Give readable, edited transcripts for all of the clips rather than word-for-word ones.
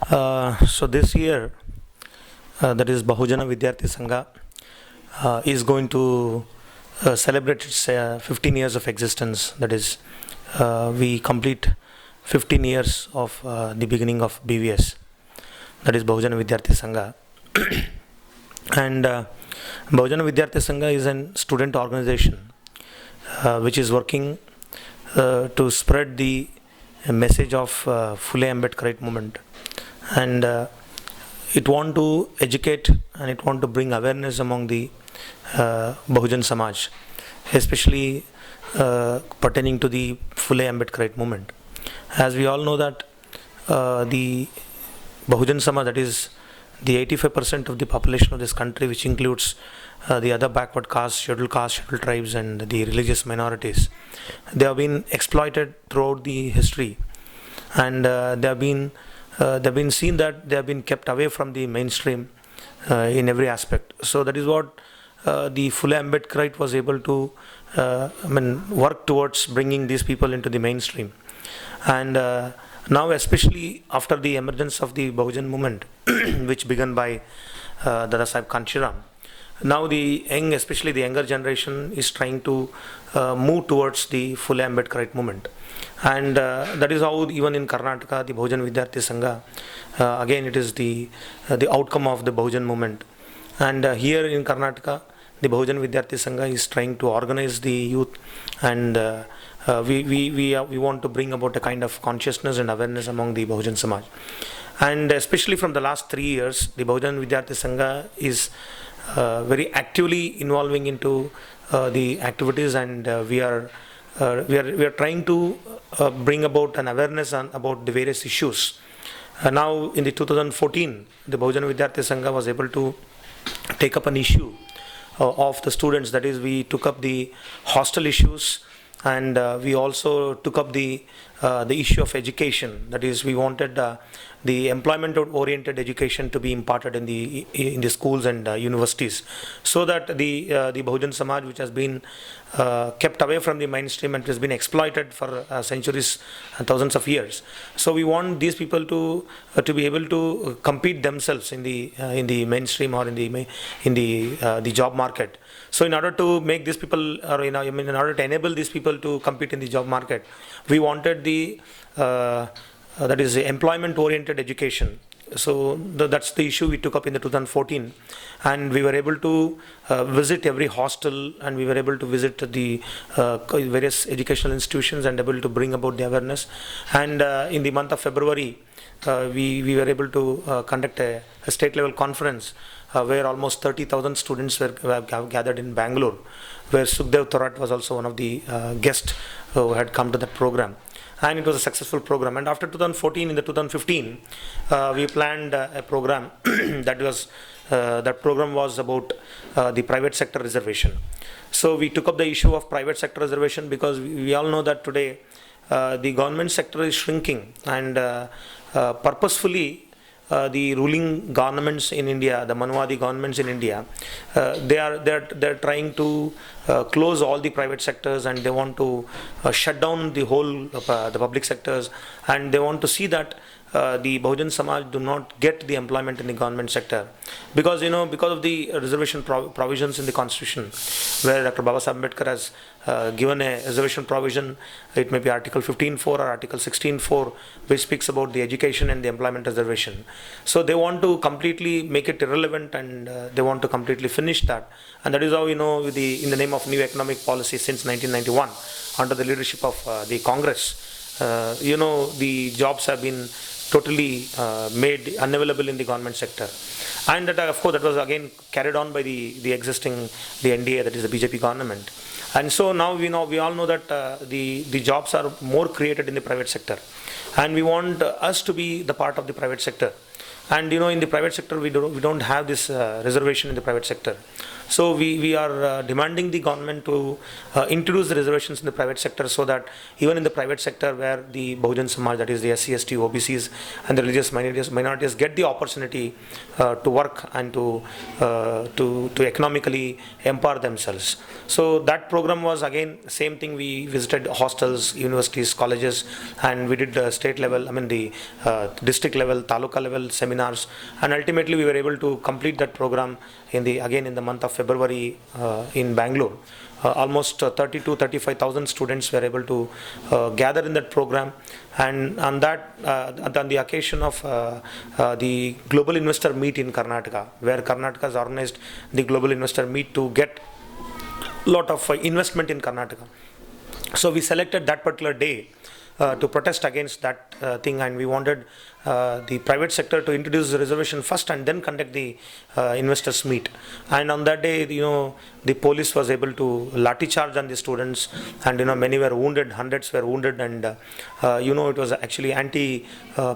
So this year, that is Bahujana Vidyarthi Sangha, is going to celebrate its 15 years of existence. That is, we complete 15 years of the beginning of BVS. That is Bahujana Vidyarthi Sangha. And Bahujana Vidyarthi Sangha is a student organization which is working to spread the message of Phule Ambedkar movement, and it want to educate and it want to bring awareness among the Bahujan Samaj, especially pertaining to the Phule Ambedkar movement. As we all know that the Bahujan Samaj, that is the 85% of the population of this country, which includes the other backward castes, scheduled tribes, and the religious minorities, they have been exploited throughout the history, and they've been seen that they have been kept away from the mainstream in every aspect. So that is what the Phule Ambedkar was able to work towards bringing these people into the mainstream. And now, especially after the emergence of the Bahujan movement, which began by Dada Sahib Hariram, now the young, especially the younger generation, is trying to move towards the Phule Ambedkar movement. And that is how even in Karnataka, the Bahujana Vidyarthi Sangha, again it is the outcome of the Bahujan movement. And here in Karnataka, the Bahujana Vidyarthi Sangha is trying to organize the youth, and we want to bring about a kind of consciousness and awareness among the Bahujan Samaj. And especially from the last 3 years, the Bahujana Vidyarthi Sangha is very actively involving into the activities, and we are trying to bring about an awareness about the various issues. Now in the 2014, the Bahujana Vidyarthi Sangha was able to take up an issue of the students. That is, we took up the hostel issues, and we also took up the issue of education. That is, we wanted the employment-oriented education to be imparted in the schools and universities, so that the Bahujan Samaj, which has been kept away from the mainstream and has been exploited for centuries and thousands of years. So we want these people to be able to compete themselves in the mainstream or in the job market. So in order to make these people, or in order to enable these people to compete in the job market, we wanted that is employment-oriented education. So that's the issue we took up in the 2014, and we were able to visit every hostel, and we were able to visit the various educational institutions and able to bring about the awareness. And in the month of February, we were able to conduct a state-level conference where almost 30,000 students were gathered in Bangalore, where Sukhdev Thorat was also one of the guests who had come to that program. And it was a successful program. And after 2014, in the 2015, we planned a program that program was about the private sector reservation. So we took up the issue of private sector reservation because we all know that today the government sector is shrinking, and purposefully the ruling governments in India, the Manwadi governments in India, they're trying to close all the private sectors, and they want to shut down the whole the public sectors, and they want to see that the Bahujan Samaj do not get the employment in the government sector, because of the reservation provisions in the constitution, where Dr. Baba Sahib Ambedkar has given a reservation provision. It may be Article 15.4 or Article 16.4, which speaks about the education and the employment reservation. So they want to completely make it irrelevant, and they want to completely finish that. And that is how, in the name of new economic policy since 1991, under the leadership of the Congress, the jobs have been totally made unavailable in the government sector. And that, of course, that was again carried on by the existing, the NDA, that is the BJP government. And so now we all know that the jobs are more created in the private sector, and we want us to be the part of the private sector. And in the private sector, we don't have this reservation in the private sector. So we are demanding the government to introduce the reservations in the private sector, so that even in the private sector where the Bahujan Samaj, that is the SC, ST, OBCs and the religious minorities get the opportunity to work and to economically empower themselves. So that program was again same thing. We visited hostels, universities, colleges, and we did state level, the district level, taluka level seminars, and ultimately we were able to complete that program in the month of February in Bangalore. Almost 30 to 35,000 students were able to gather in that program, and on the occasion of the Global Investor Meet in Karnataka, where Karnataka has organized the Global Investor Meet to get lot of investment in Karnataka. So we selected that particular day to protest against that thing, and we wanted the private sector to introduce the reservation first and then conduct the investors meet. And on that day, the police was able to lathi charge on the students, and many were wounded, hundreds were wounded, and it was actually anti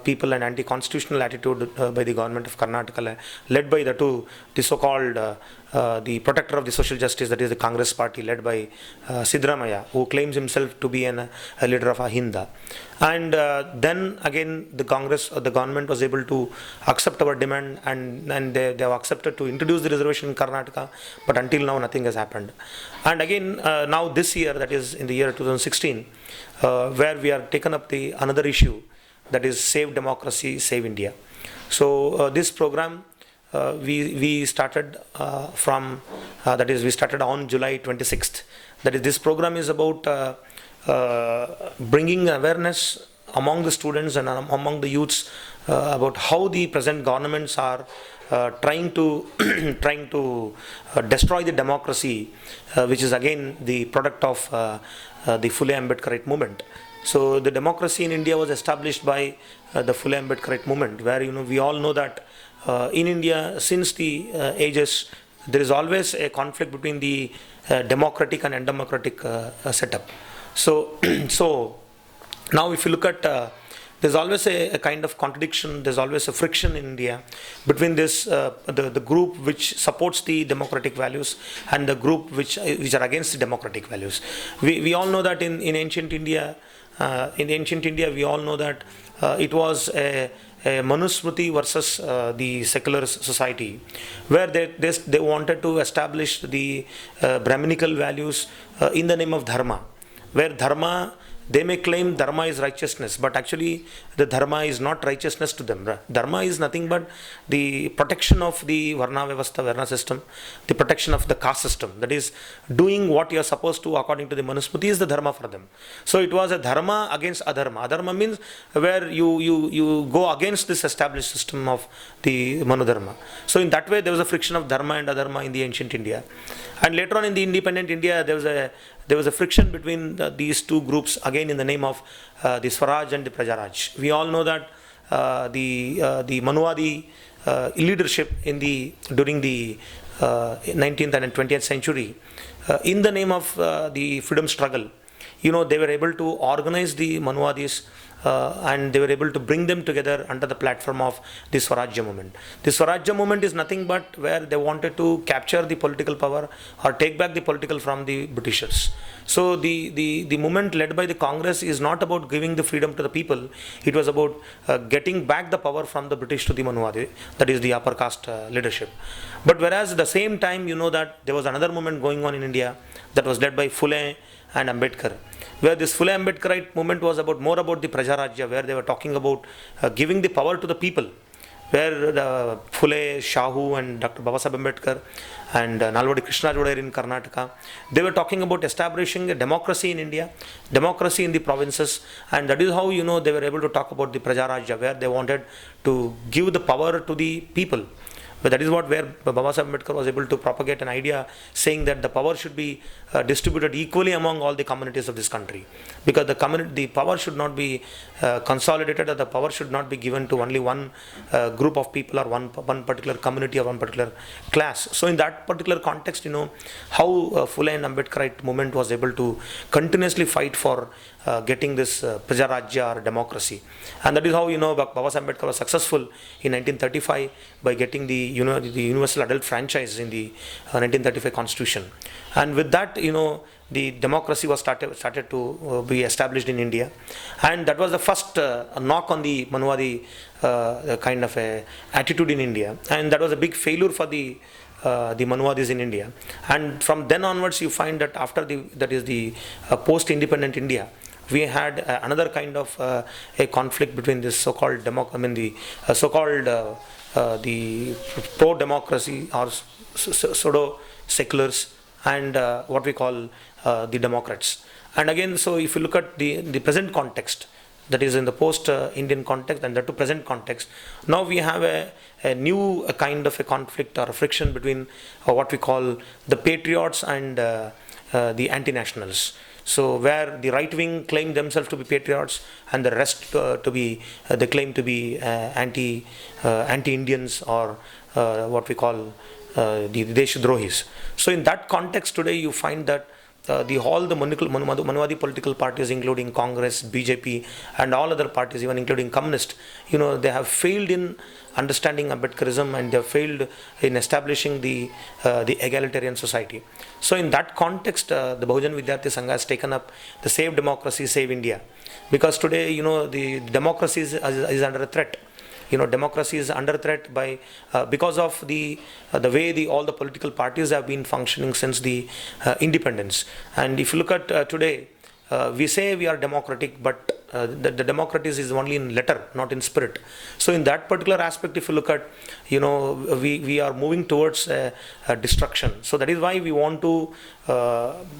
people and anti constitutional attitude by the government of Karnataka, led by the so-called the protector of the social justice, that is the Congress party, led by Siddaramaiah, who claims himself to be a leader of Ahinda. And then again the government was able to accept our demand, and they have accepted to introduce the reservation in Karnataka, but until now nothing has happened. And again now this year, that is in the year 2016, where we are taken up the another issue, that is Save Democracy, Save India. So this program we started we started on July 26th. That is, this program is about bringing awareness among the students and among the youths about how the present governments are trying to destroy the democracy, which is again the product of the Phule and Ambedkar movement. So the democracy in India was established by the Phule and Ambedkar movement, where we all know that in India, since the ages, there is always a conflict between the democratic and undemocratic setup. So, so now if you look at, there's always a kind of contradiction, there's always a friction in India between this, the group which supports the democratic values and the group which are against the democratic values. We all know that in ancient India, we all know that it was a Manusmriti versus the secular society, where they wanted to establish the Brahminical values in the name of Dharma, where Dharma, they may claim Dharma is righteousness, but actually the Dharma is not righteousness to them. Dharma is nothing but the protection of the Varna Vyavastha, Varna system, the protection of the caste system. That is, doing what you are supposed to according to the Manusmriti is the Dharma for them. So it was a Dharma against Adharma. Adharma means where you go against this established system of the Manudharma. So in that way there was a friction of Dharma and Adharma in the ancient India. And later on in the independent India, there was a friction between these two groups, again in the name of the Swaraj and the Prajaraj. We all know that the Manuwadi leadership during the 19th and 20th century, in the name of the freedom struggle, they were able to organize the Manuwadis and they were able to bring them together under the platform of the Swarajya movement. The Swarajya movement is nothing but where they wanted to capture the political power or take back the political from the Britishers. So the movement led by the Congress is not about giving the freedom to the people. It was about getting back the power from the British to the Manuwadi, that is the upper caste leadership. But whereas at the same time, that there was another movement going on in India that was led by Phule and Ambedkar, where this Phule Ambedkarite movement was more about the Prajarajya, where they were talking about giving the power to the people, where the Phule, Shahu and Dr. Babasaheb Ambedkar and Nalvadi Krishna Jodair in Karnataka, they were talking about establishing a democracy in India, democracy in the provinces, and that is how they were able to talk about the Prajarajya, where they wanted to give the power to the people. But that is where Babasaheb Ambedkar was able to propagate an idea saying that the power should be distributed equally among all the communities of this country, because the power should not be consolidated, or the power should not be given to only one group of people or one particular community or one particular class. So in that particular context, how Phule and Ambedkarite movement was able to continuously fight for getting this Prajarajya or democracy. And that is how Babasaheb Ambedkar was successful in 1935 by getting the the universal adult franchise in the 1935 Constitution, and with that the democracy was started to be established in India, and that was the first knock on the Manuvadi kind of a attitude in India, and that was a big failure for the Manuvadis in India. And from then onwards, you find that after the post-independent India, we had another kind of a conflict between this so-called the pro-democracy or pseudo-seculars and what we call the Democrats. And again, so if you look at the present context, that is in the post-Indian context and the present context, now we have a new kind of a conflict or a friction between what we call the patriots and the anti-nationals. So where the right wing claim themselves to be patriots and the rest to be they claim to be anti-Indians or what we call the Deshdrohis. So in that context today you find that all the Manuvadi political parties, including Congress, BJP, and all other parties, even including Communist, they have failed in understanding Ambedkarism, and they have failed in establishing the egalitarian society. So in that context, the Bahujan Vidyarthi Sangha has taken up the Save Democracy, Save India, because today the democracy is under a threat. Democracy is under threat by because of the way all the political parties have been functioning since the independence. And if you look at today, we say we are democratic, but the democracy is only in letter, not in spirit. So in that particular aspect, if you look at, we are moving towards a destruction. So that is why we want to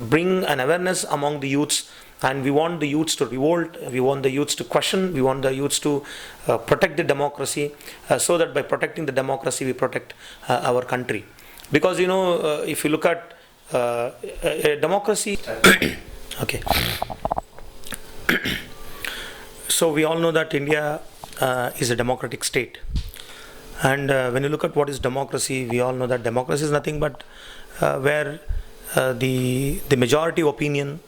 bring an awareness among the youths. And we want the youths to revolt, we want the youths to question, we want the youths to protect the democracy, so that by protecting the democracy, we protect our country. Because, if you look at a democracy, okay. So we all know that India is a democratic state. And when you look at what is democracy, we all know that democracy is nothing but where the majority opinion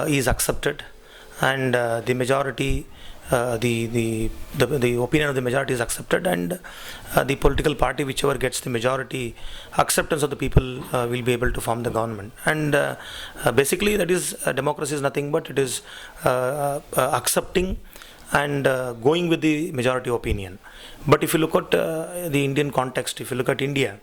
is accepted, and the majority, the opinion of the majority is accepted, and the political party whichever gets the majority acceptance of the people will be able to form the government. And basically that is democracy is nothing but it is accepting and going with the majority opinion. But if you look at the Indian context, if you look at India,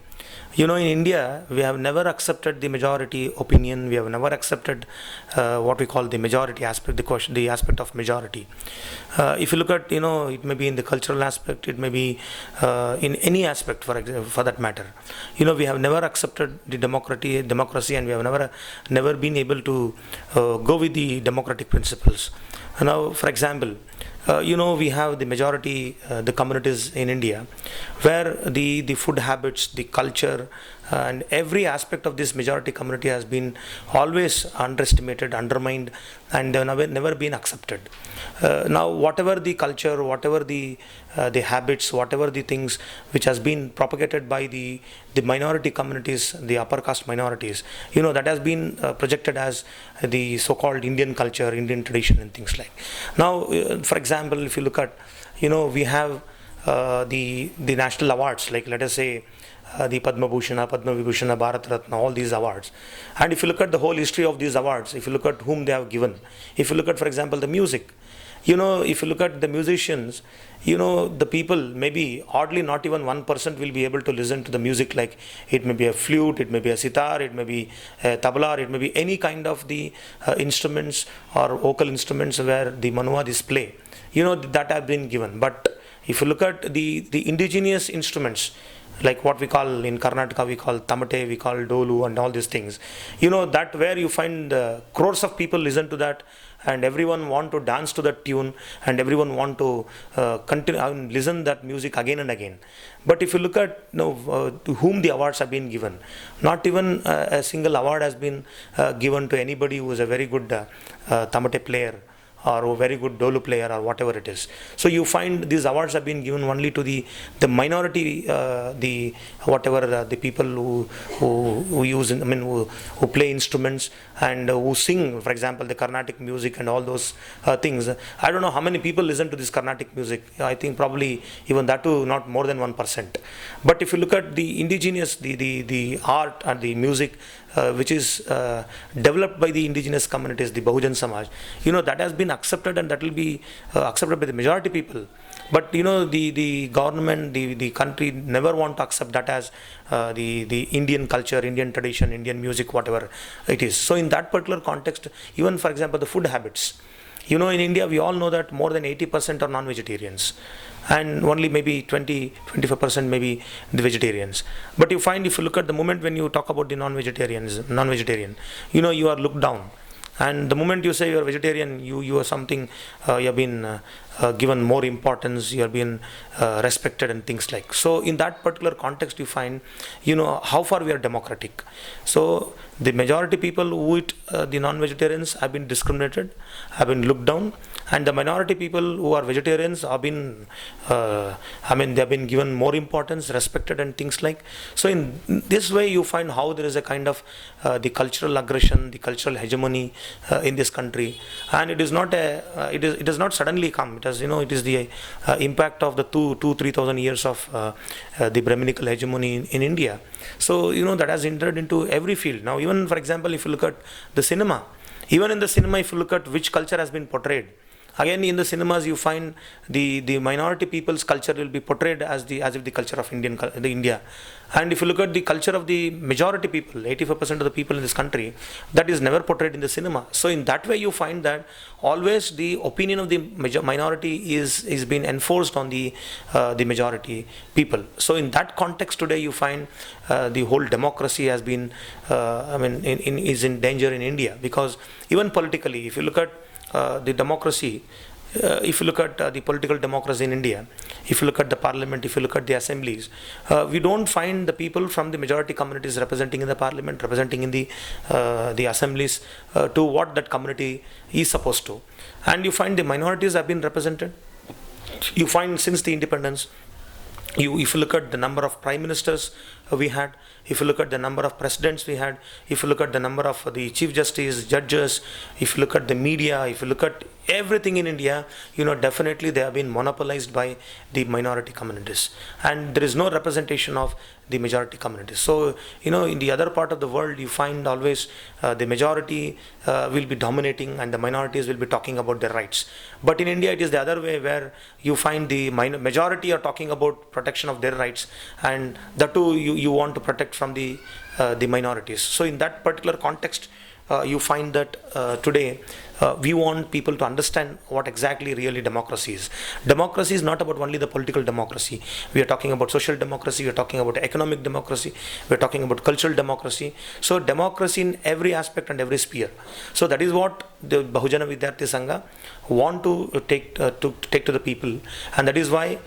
in India, we have never accepted the majority opinion. We have never accepted what we call the majority aspect, the aspect of majority. If you look at, it may be in the cultural aspect, it may be in any aspect, for that matter. We have never accepted the democracy, and we have never been able to go with the democratic principles. Now, for example, we have the majority, the communities in India, where the food habits, the culture, and every aspect of this majority community has been always underestimated, undermined, and never been accepted. Now, whatever the culture, whatever the habits, whatever the things which has been propagated by the minority communities, the upper caste minorities, that has been projected as the so-called Indian culture, Indian tradition, and things like. Now, for example, if you look at, we have the national awards, like let us say the Padma Bhushan, Padma Vibhushan, Bharat Ratna, all these awards. And if you look at the whole history of these awards, if you look at whom they have given, if you look at, for example, the music, if you look at the musicians, the people, maybe oddly not even 1% will be able to listen to the music, like it may be a flute, it may be a sitar, it may be a tabla, it may be any kind of the instruments or vocal instruments where the Manuvadis play, that have been given. But if you look at the indigenous instruments, like what we call in Karnataka, we call tamate, we call dolu, and all these things, that where you find crores of people listen to that, and everyone want to dance to that tune, and everyone want to continue and listen that music again and again. But if you look at to whom the awards have been given, not even a single award has been given to anybody who is a very good tamate player, or a very good dolu player or whatever it is. So you find these awards have been given only to the minority, the whatever the people who use, who play instruments and who sing, for example, the Carnatic music and all those things. I don't know how many people listen to this Carnatic music. I think probably even that too not more than 1%. But if you look at the indigenous, the art and the music which is developed by the indigenous communities, the Bahujan Samaj, that has been accepted, and that will be accepted by the majority people. But the government, the country never want to accept that as the Indian culture, Indian tradition, Indian music, whatever it is. So in that particular context, even for example the food habits, in India we all know that more than 80% are non-vegetarians, and only maybe 20-25% maybe the vegetarians. But you find, if you look at the moment when you talk about the non-vegetarian, you are looked down. And the moment you say you are vegetarian, you are something, you have been given more importance, you have been respected and things like. So in that particular context, you find, how far we are democratic. So the majority people who eat the non-vegetarians have been discriminated, have been looked down, and the minority people who are vegetarians have been, they have been given more importance, respected and things like. So in this way, you find how there is a kind of the cultural aggression, the cultural hegemony in this country, and it is not it does not suddenly come. It has, it is the impact of the 2,000-3,000 years of the Brahminical hegemony in India. So that has entered into every field. Now, even for example, if you look at the cinema, even in the cinema, if you look at which culture has been portrayed, again in the cinemas you find the minority people's culture will be portrayed as if the culture of India. And if you look at the culture of the majority people, 85% of the people in this country, that is never portrayed in the cinema. So in that way you find that always the opinion of the minority is being enforced on the majority people. So in that context today you find the whole democracy has been is in danger in India, because even politically, if you look at the democracy, if you look at the political democracy in India, if you look at the parliament, if you look at the assemblies, we don't find the people from the majority communities representing in the parliament, representing in the assemblies to what that community is supposed to. And you find the minorities have been represented. You find since the independence, if you look at the number of prime ministers we had, if you look at the number of presidents we had, if you look at the number of the chief justice, judges, if you look at the media, if you look at everything in India, definitely they have been monopolized by the minority communities, and there is no representation of the majority communities. So in the other part of the world you find always the majority will be dominating and the minorities will be talking about their rights. But in India it is the other way, where you find the majority are talking about protection of their rights, and that too you want to protect from the minorities. So in that particular context, you find that today we want people to understand what exactly really democracy is. Democracy is not about only the political democracy. We are talking about social democracy, we are talking about economic democracy, we are talking about cultural democracy. So democracy in every aspect and every sphere. So that is what the Bahujana Vidyarthi Sangha want to take to the people, and that is why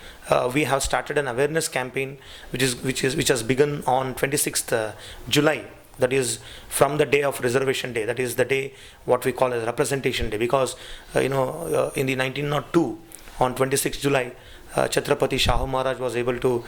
we have started an awareness campaign which has begun on 26th July. That is from the day of Reservation Day. That is the day what we call as Representation Day, because in the 1902, on 26th July, Chatrapathi Shahuji Maharaj was able to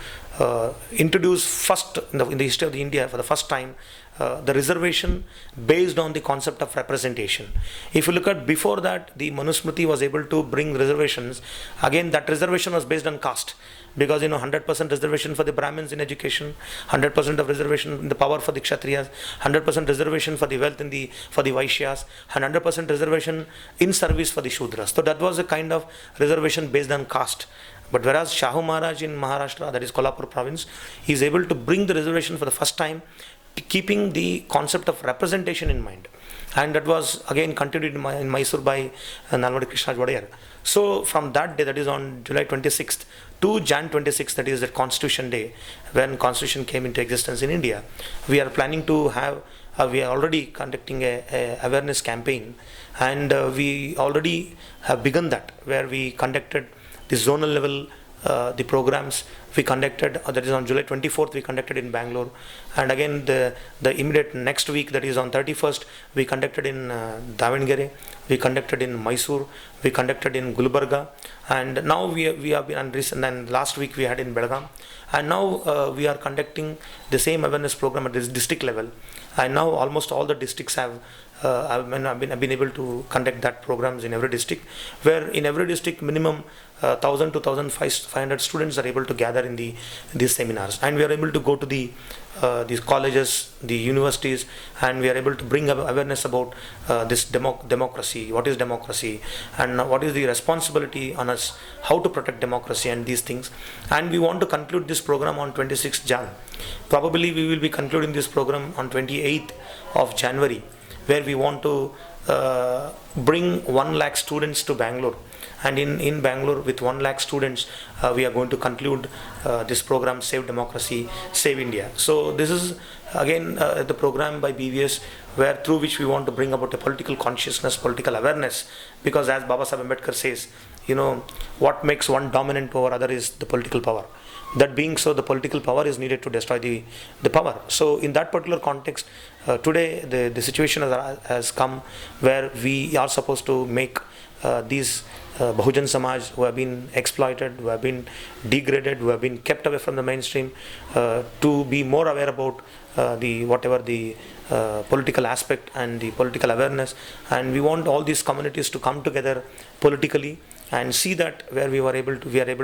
introduce first in the history of India for the first time the reservation based on the concept of representation. If you look at before that, the Manusmriti was able to bring reservations. Again, that reservation was based on caste, because 100% reservation for the Brahmins in education, 100% of reservation in the power for the Kshatriyas, 100% reservation for the wealth for the Vaishyas, and 100% reservation in service for the Shudras. So that was a kind of reservation based on caste. But whereas Shahu Maharaj in Maharashtra, that is Kolhapur province, he is able to bring the reservation for the first time, keeping the concept of representation in mind. And that was again continued in Mysore by Nalvadi Krishnaraj Wadiyar. So from that day, that is on July 26th to Jan 26th, that is the Constitution Day, when Constitution came into existence in India, we are planning to have, we are already conducting a awareness campaign, and we already have begun that, where we conducted the zonal level the programs we conducted, that is on July 24th, we conducted in Bangalore. And again, the immediate next week, that is on 31st, we conducted in Davangere, we conducted in Mysore, we conducted in Gulbarga, and now we have been, and last week we had in Belgaum. And now we are conducting the same awareness program at this district level. And now almost all the districts have I've been able to conduct that programs in every district, where in every district minimum 1,000 to 1,500 students are able to gather in these seminars, and we are able to go to these colleges, the universities, and we are able to bring awareness about this democracy, what is democracy, and what is the responsibility on us, how to protect democracy and these things. And we want to conclude this program on 26th Jan. Probably we will be concluding this program on 28th of January, where we want to bring 1 lakh students to Bangalore. And in Bangalore, with 1 lakh students, we are going to conclude this program, Save Democracy, Save India. So this is again the program by BVS, where through which we want to bring about a political consciousness, political awareness, because as Baba Saheb Ambedkar says, what makes one dominant over other is the political power. That being so, the political power is needed to destroy the power. So in that particular context, today the situation has come where we are supposed to make these Bahujan Samaj who have been exploited, who have been degraded, who have been kept away from the mainstream, to be more aware about the political aspect and the political awareness. And we want all these communities to come together politically and see that where we are able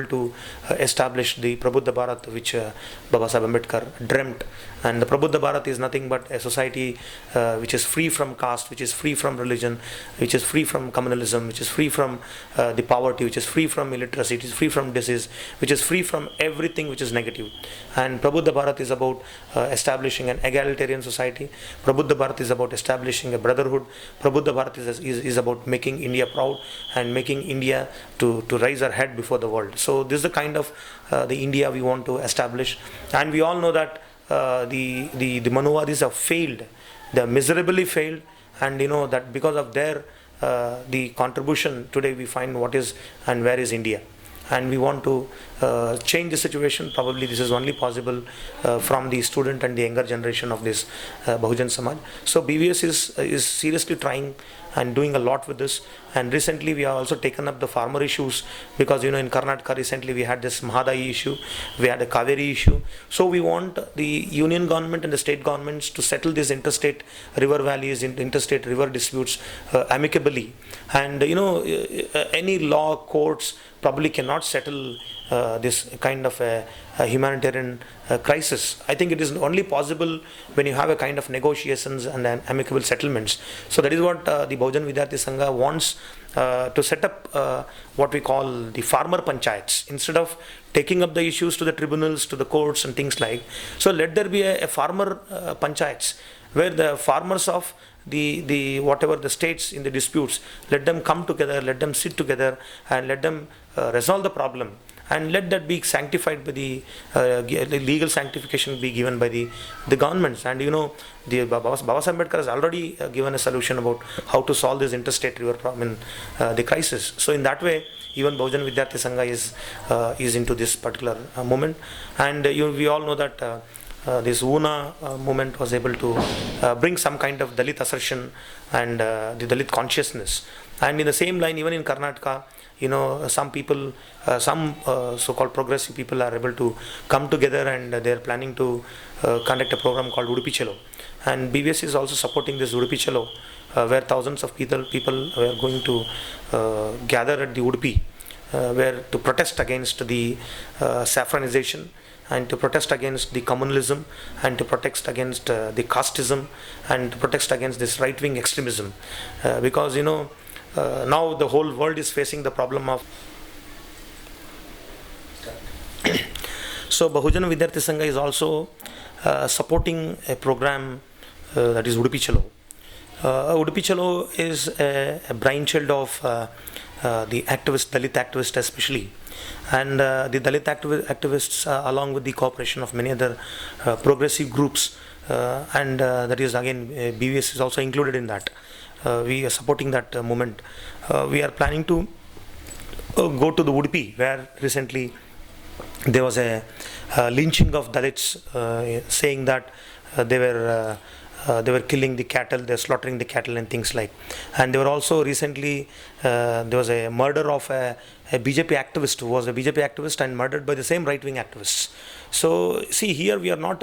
to establish the Prabuddha Bharat, which Baba Saheb Ambedkar dreamt. And the Prabuddha Bharat is nothing but a society which is free from caste, which is free from religion, which is free from communalism, which is free from the poverty, which is free from illiteracy, which is free from disease, which is free from everything which is negative. And Prabuddha Bharat is about establishing an egalitarian society. Prabuddha Bharat is about establishing a brotherhood. Prabuddha Bharat is about making India proud and making India to raise our head before the world. So this is the kind of the India we want to establish. And we all know that the Manuwadis have failed. They have miserably failed, and that because of their the contribution, today we find what is and where is India. And we want to change the situation. Probably this is only possible from the student and the younger generation of this Bahujan Samaj. So BVS is seriously trying and doing a lot with this. And recently we have also taken up the farmer issues, because in Karnataka recently we had this Mahadayi issue, we had a Kaveri issue. So we want the union government and the state governments to settle these interstate river valleys, interstate river disputes amicably. And any law courts probably cannot settle this kind of a humanitarian crisis. I think it is only possible when you have a kind of negotiations and then amicable settlements. So that is what the Bahujan Vidyarthi Sangha wants to set up what we call the farmer panchayats, instead of taking up the issues to the tribunals, to the courts and things like. So let there be a farmer panchayats, where the farmers of the whatever the states in the disputes, let them come together, let them sit together, and let them resolve the problem, and let that be sanctified by the legal sanctification be given by the governments. And the Baba Saheb Ambedkar has already given a solution about how to solve this interstate river problem, the crisis. So in that way, even Bahujan Vidyarthi Sangha is into this particular movement. And we all know that this Una movement was able to bring some kind of Dalit assertion and the Dalit consciousness. And in the same line, even in Karnataka, some people, some so-called progressive people are able to come together, and they are planning to conduct a program called Udupi Chalo. And BVS is also supporting this Udupi Chalo, where thousands of people are going to gather at the Udupi, where to protest against the saffronization, and to protest against the communalism, and to protest against the casteism, and to protest against this right-wing extremism. Because now the whole world is facing the problem of. So Bahujan Vidyarthi Sangha is also supporting a program that is Udupi Chalo. Udupi Chalo is a brainchild of the activists, Dalit activists especially. And the Dalit activists, along with the cooperation of many other progressive groups, and that is again BVS is also included in that. We are supporting that movement. We are planning to go to the Udupi, where recently there was a lynching of Dalits, saying that they were killing the cattle, they're slaughtering the cattle and things like. And they were also recently, there was a murder of a BJP activist who was a BJP activist and murdered by the same right-wing activists. So see, here we are not,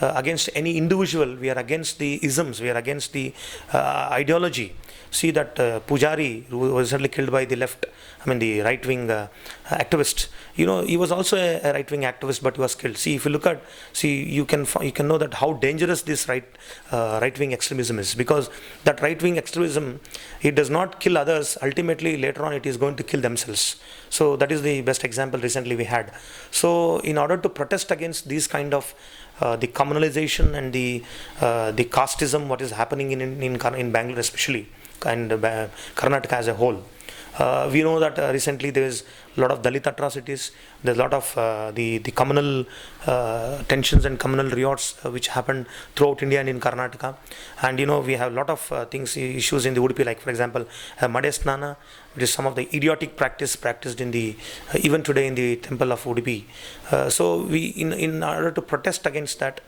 against any individual, we are against the isms, we are against the ideology. See that Pujari, who was recently killed by the left, the right-wing activist. He was also a right-wing activist, but he was killed. See, if you look at, you can know that how dangerous this right-wing extremism is, because that right-wing extremism, it does not kill others. Ultimately, later on, it is going to kill themselves. So that is the best example recently we had. So in order to protest against these kind of the communalization and the casteism, what is happening in Bangalore especially, and Karnataka as a whole. We know that recently there is a lot of Dalit atrocities, there's a lot of the communal tensions and communal riots which happened throughout India and in Karnataka. And we have a lot of issues in the Udupi, like for example, Madesnana, which is some of the idiotic practice practiced in the, even today in the temple of Udupi. So we, in order to protest against that,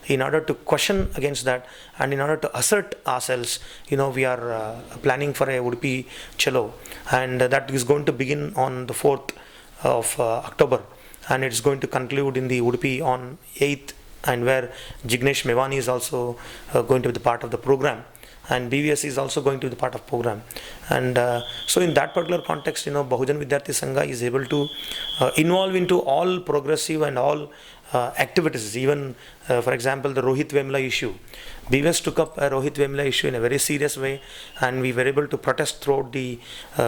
in order to question against that, and in order to assert ourselves, we are planning for a Udupi Chalo, and that is going to begin on the 4th of October, and it's going to conclude in the Udupi on 8th, and where Jignesh Mevani is also going to be the part of the program, and BVS is also going to be the part of program. And so in that particular context, Bahujan Vidyarthi Sangha is able to involve into all progressive and all activities. Even for example, the Rohit Vemla issue, BVS took up a Rohit Vemla issue in a very serious way, and we were able to protest throughout the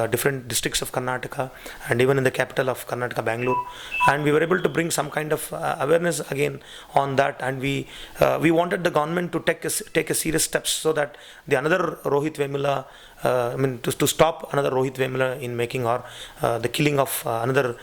different districts of Karnataka, and even in the capital of Karnataka, Bangalore, and we were able to bring some kind of awareness again on that. And we wanted the government to take a serious steps so that the another Rohit Vemla, to stop another Rohit Vemla in making, or the killing of another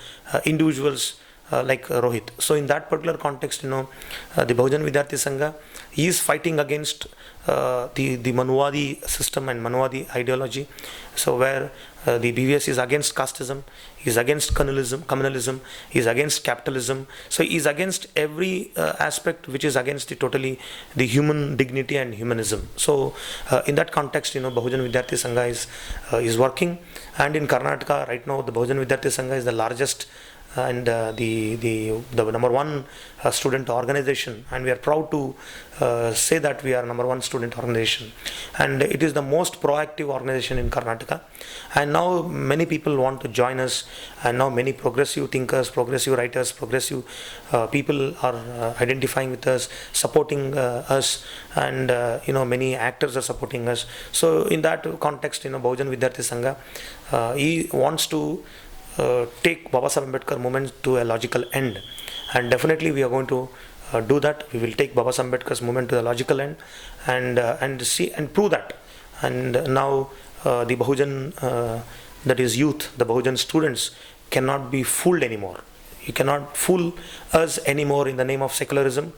individuals like Rohit. So in that particular context, the Bahujan Vidyarthi Sangha is fighting against the Manuwadi system and Manuwadi ideology. So where the BVS is against casteism, is against communalism, is against capitalism. So is against every aspect which is against the human dignity and humanism. So in that context, Bahujan Vidyarthi Sangha is working. And in Karnataka right now, the Bahujan Vidyarthi Sangha is the largest and the number one student organization, and we are proud to say that we are number one student organization, and it is the most proactive organization in Karnataka. And now many people want to join us, and now many progressive thinkers, progressive writers, progressive people are identifying with us, supporting us, and many actors are supporting us. So in that context, Bahujan Vidyarthi Sangha he wants to take Baba Saheb Ambedkar movement to a logical end, and definitely we are going to do that. We will take Baba Saheb Ambedkar's movement to a logical end, and see and prove that. And now the Bahujan, that is youth, the Bahujan students cannot be fooled anymore. You cannot fool us anymore in the name of secularism.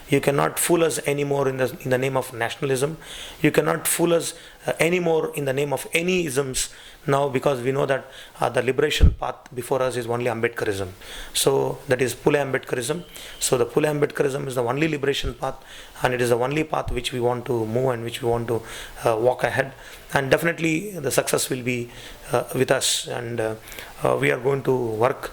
You cannot fool us anymore in the name of nationalism. You cannot fool us anymore in the name of any isms now, because we know that the liberation path before us is only Ambedkarism. So that is Phule Ambedkarism. So the Phule Ambedkarism is the only liberation path, and it is the only path which we want to move and which we want to walk ahead. And definitely the success will be with us, and we are going to work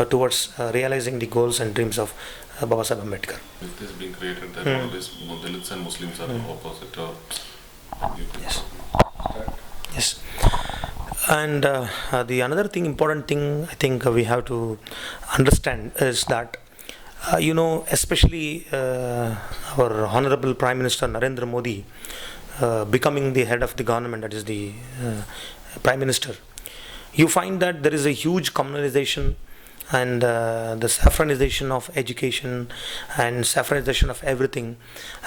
towards realizing the goals and dreams of Baba Saheb Ambedkar. With this being created, that always Dalits and Muslims are opposite. Yes. Yes. And the another important thing I think we have to understand is that especially our Honorable Prime Minister Narendra Modi becoming the head of the government, that is the Prime Minister, you find that there is a huge communalization and the saffronization of education and saffronization of everything.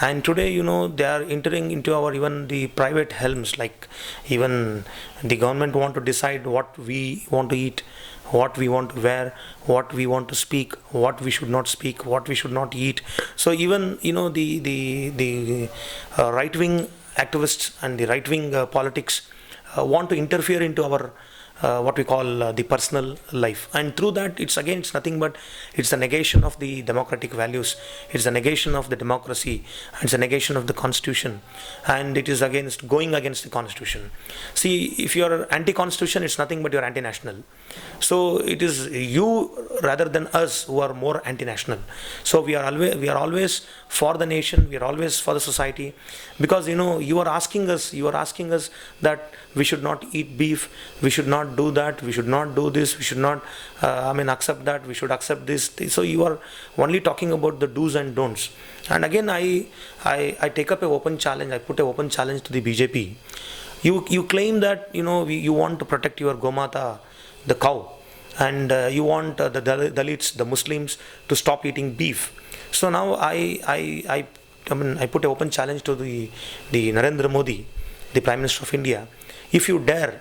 And today, they are entering into our even the private helms, like even the government want to decide what we want to eat, what we want to wear, what we want to speak, what we should not speak, what we should not eat. So even the right wing activists and the right wing politics want to interfere into our what we call the personal life. And through that, it's nothing but it's a negation of the democratic values, it's a negation of the democracy, it's a negation of the constitution, and it is going against the constitution. See, if you're anti-constitution, it's nothing but you're anti-national. So it is you rather than us who are more anti-national. So we are always for the nation, we are always for the society, because you are asking us that we should not eat beef, we should not do that, we should not do this, we should not accept that, we should accept this. So you are only talking about the do's and don'ts. And again, I take up a open challenge, I put an open challenge to the BJP. You claim that you want to protect your Gomata, the cow, and you want the Dalits, the Muslims, to stop eating beef. So now I put an open challenge to the Narendra Modi, the Prime Minister of India. If you dare,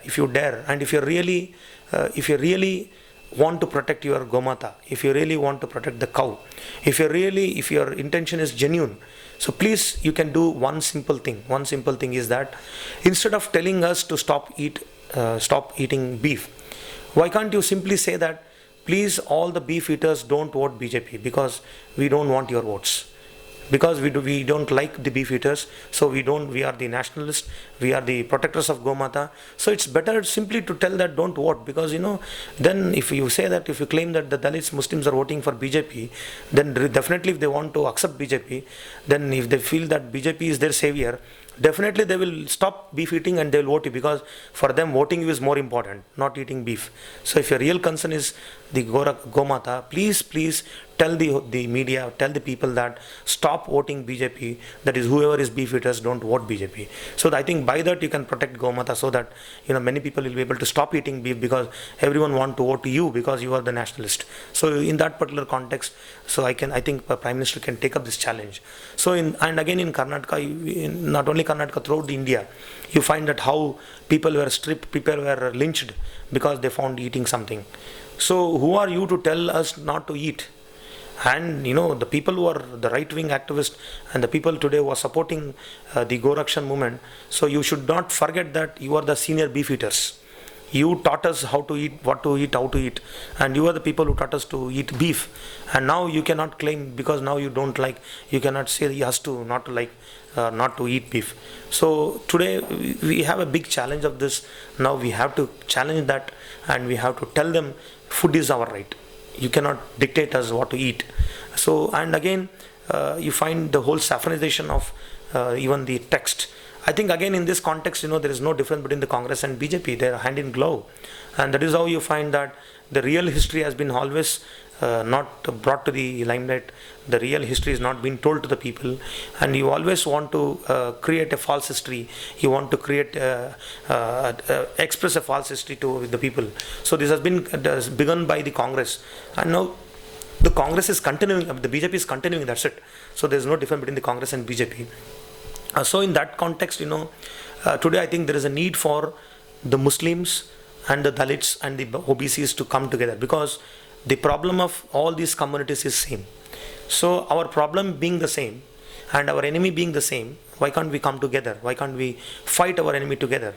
and if you really want to protect your Gomata, if you really want to protect the cow, if your intention is genuine, so please, you can do one simple thing. One simple thing is that instead of telling us to stop eating beef, why can't you simply say that, please, all the beef eaters don't vote BJP because we don't want your votes. Because we don't like the beef eaters, so we are the nationalists, we are the protectors of Gomata. So it's better simply to tell that don't vote, because then if you say that, if you claim that the Dalits, Muslims are voting for BJP, then definitely if they want to accept BJP, then if they feel that BJP is their savior, definitely they will stop beef eating and they will vote you, because for them voting you is more important, not eating beef. So if your real concern is the Gomata, please tell the media, tell the people that stop voting BJP, that is whoever is beef eaters don't vote BJP. So I think by that you can protect Gomata, so that many people will be able to stop eating beef, because everyone want to vote to you because you are the nationalist. So in that particular context, so I think Prime Minister can take up this challenge. So and again in Karnataka, not only Karnataka, throughout India, you find that how people were stripped, people were lynched because they found eating something. So who are you to tell us not to eat? And the people who are the right-wing activists and the people today who are supporting the Gorakshan movement, so you should not forget that you are the senior beef eaters. You taught us how to eat, what to eat, how to eat, and you are the people who taught us to eat beef. And now you cannot claim, because now you don't like, you cannot say he has to not to eat beef. So today we have a big challenge of this. Now we have to challenge that, and we have to tell them food is our right. You cannot dictate us what to eat. So, and again, you find the whole saffronization of even the text. I think again in this context, there is no difference between the Congress and BJP. They are hand in glove, and that is how you find that the real history has been always not brought to the limelight. The real history is not being told to the people, and you always want to create a false history. You want to express a false history to the people. So this has begun by the Congress, and now the Congress is continuing. The BJP is continuing. That's it. So there is no difference between the Congress and BJP. So in that context, today I think there is a need for the Muslims and the Dalits and the OBCs to come together, because the problem of all these communities is same. So our problem being the same and our enemy being the same, why can't we come together? Why can't we fight our enemy together?